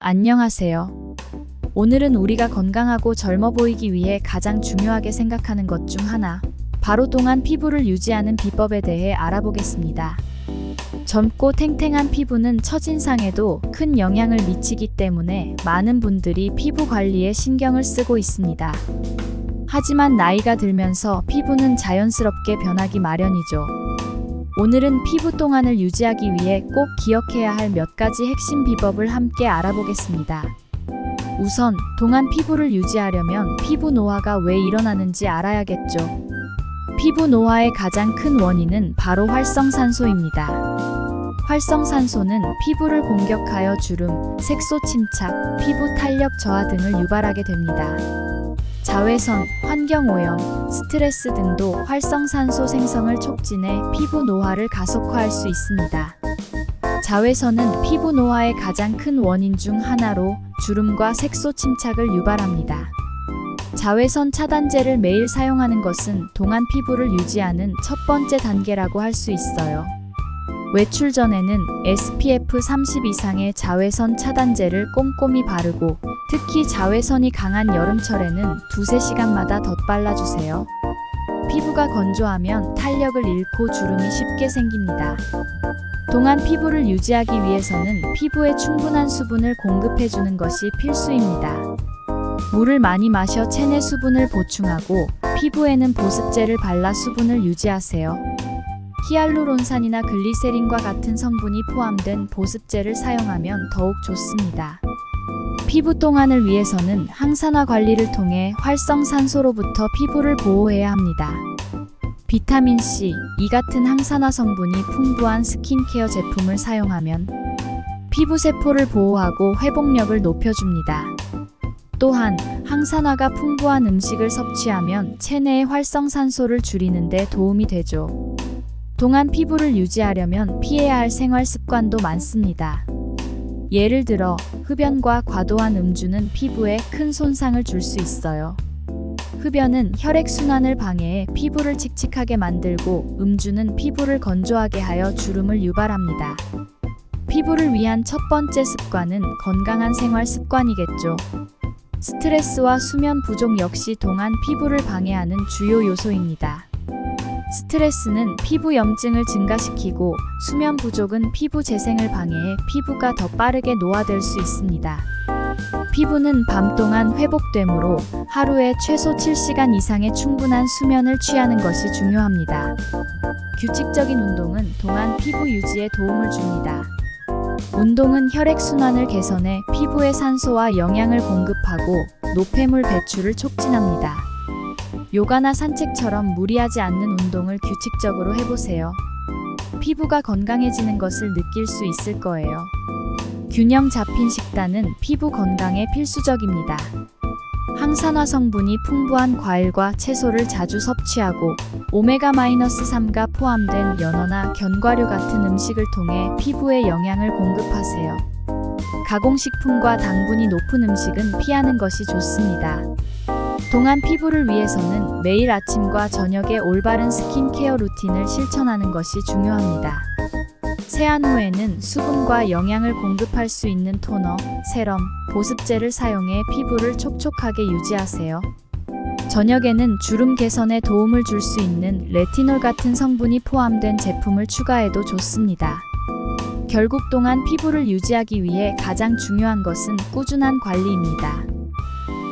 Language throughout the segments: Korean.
안녕하세요. 오늘은 우리가 건강하고 젊어 보이기 위해 가장 중요하게 생각하는 것 중 하나, 바로 동안 피부를 유지하는 비법에 대해 알아보겠습니다. 젊고 탱탱한 피부는 첫인상에도 큰 영향을 미치기 때문에 많은 분들이 피부 관리에 신경을 쓰고 있습니다. 하지만 나이가 들면서 피부는 자연스럽게 변하기 마련이죠. 오늘은 피부 동안을 유지하기 위해 꼭 기억해야 할 몇 가지 핵심 비법을 함께 알아보겠습니다. 우선 동안 피부를 유지하려면 피부 노화가 왜 일어나는지 알아야겠죠. 피부 노화의 가장 큰 원인은 바로 활성산소입니다. 활성산소는 피부를 공격하여 주름, 색소 침착, 피부 탄력 저하 등을 유발하게 됩니다. 자외선, 환경오염, 스트레스 등도 활성산소 생성을 촉진해 피부 노화를 가속화할 수 있습니다. 자외선은 피부 노화의 가장 큰 원인 중 하나로 주름과 색소 침착을 유발합니다. 자외선 차단제를 매일 사용하는 것은 동안 피부를 유지하는 첫 번째 단계라고 할 수 있어요. 외출 전에는 SPF 30 이상의 자외선 차단제를 꼼꼼히 바르고 특히 자외선이 강한 여름철에는 2~3시간마다 덧발라주세요. 피부가 건조하면 탄력을 잃고 주름이 쉽게 생깁니다. 동안 피부를 유지하기 위해서는 피부에 충분한 수분을 공급해주는 것이 필수입니다. 물을 많이 마셔 체내 수분을 보충하고 피부에는 보습제를 발라 수분을 유지하세요. 히알루론산이나 글리세린과 같은 성분이 포함된 보습제를 사용하면 더욱 좋습니다. 피부 동안을 위해서는 항산화 관리를 통해 활성산소로부터 피부를 보호해야 합니다. 비타민C, E 같은 항산화 성분이 풍부한 스킨케어 제품을 사용하면 피부 세포를 보호하고 회복력을 높여줍니다. 또한 항산화가 풍부한 음식을 섭취하면 체내의 활성산소를 줄이는 데 도움이 되죠. 동안 피부를 유지하려면 피해야 할 생활 습관도 많습니다. 예를 들어 흡연과 과도한 음주는 피부에 큰 손상을 줄 수 있어요. 흡연은 혈액순환을 방해해 피부를 칙칙하게 만들고 음주는 피부를 건조하게 하여 주름을 유발합니다. 피부를 위한 첫 번째 습관은 건강한 생활 습관이겠죠. 스트레스와 수면 부족 역시 동안 피부를 방해하는 주요 요소입니다. 스트레스는 피부 염증을 증가시키고 수면 부족은 피부 재생을 방해해 피부가 더 빠르게 노화될 수 있습니다. 피부는 밤 동안 회복되므로 하루에 최소 7시간 이상의 충분한 수면을 취하는 것이 중요합니다. 규칙적인 운동은 동안 피부 유지에 도움을 줍니다. 운동은 혈액순환을 개선해 피부에 산소와 영양을 공급하고 노폐물 배출을 촉진합니다. 요가나 산책처럼 무리하지 않는 운동을 규칙적으로 해보세요. 피부가 건강해지는 것을 느낄 수 있을 거예요. 균형 잡힌 식단은 피부 건강에 필수적입니다. 항산화 성분이 풍부한 과일과 채소를 자주 섭취하고 오메가-3가 포함된 연어나 견과류 같은 음식을 통해 피부에 영양을 공급하세요. 가공식품과 당분이 높은 음식은 피하는 것이 좋습니다. 동안 피부를 위해서는 매일 아침과 저녁에 올바른 스킨케어 루틴을 실천하는 것이 중요합니다. 세안 후에는 수분과 영양을 공급할 수 있는 토너, 세럼, 보습제를 사용해 피부를 촉촉하게 유지하세요. 저녁에는 주름 개선에 도움을 줄 수 있는 레티놀 같은 성분이 포함된 제품을 추가해도 좋습니다. 결국 동안 피부를 유지하기 위해 가장 중요한 것은 꾸준한 관리입니다.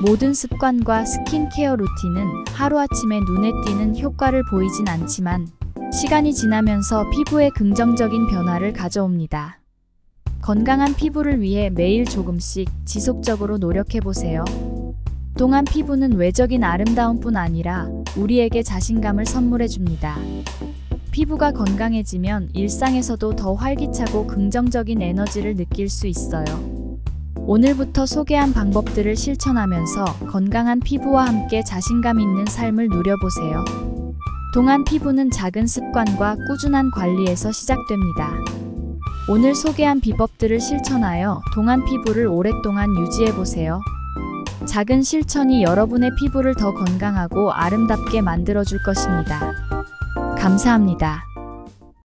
모든 습관과 스킨케어 루틴은 하루아침에 눈에 띄는 효과를 보이진 않지만 시간이 지나면서 피부에 긍정적인 변화를 가져옵니다. 건강한 피부를 위해 매일 조금씩 지속적으로 노력해보세요. 동안 피부는 외적인 아름다움뿐 아니라 우리에게 자신감을 선물해줍니다. 피부가 건강해지면 일상에서도 더 활기차고 긍정적인 에너지를 느낄 수 있어요. 오늘부터 소개한 방법들을 실천하면서 건강한 피부와 함께 자신감 있는 삶을 누려보세요. 동안 피부는 작은 습관과 꾸준한 관리에서 시작됩니다. 오늘 소개한 비법들을 실천하여 동안 피부를 오랫동안 유지해보세요. 작은 실천이 여러분의 피부를 더 건강하고 아름답게 만들어줄 것입니다. 감사합니다.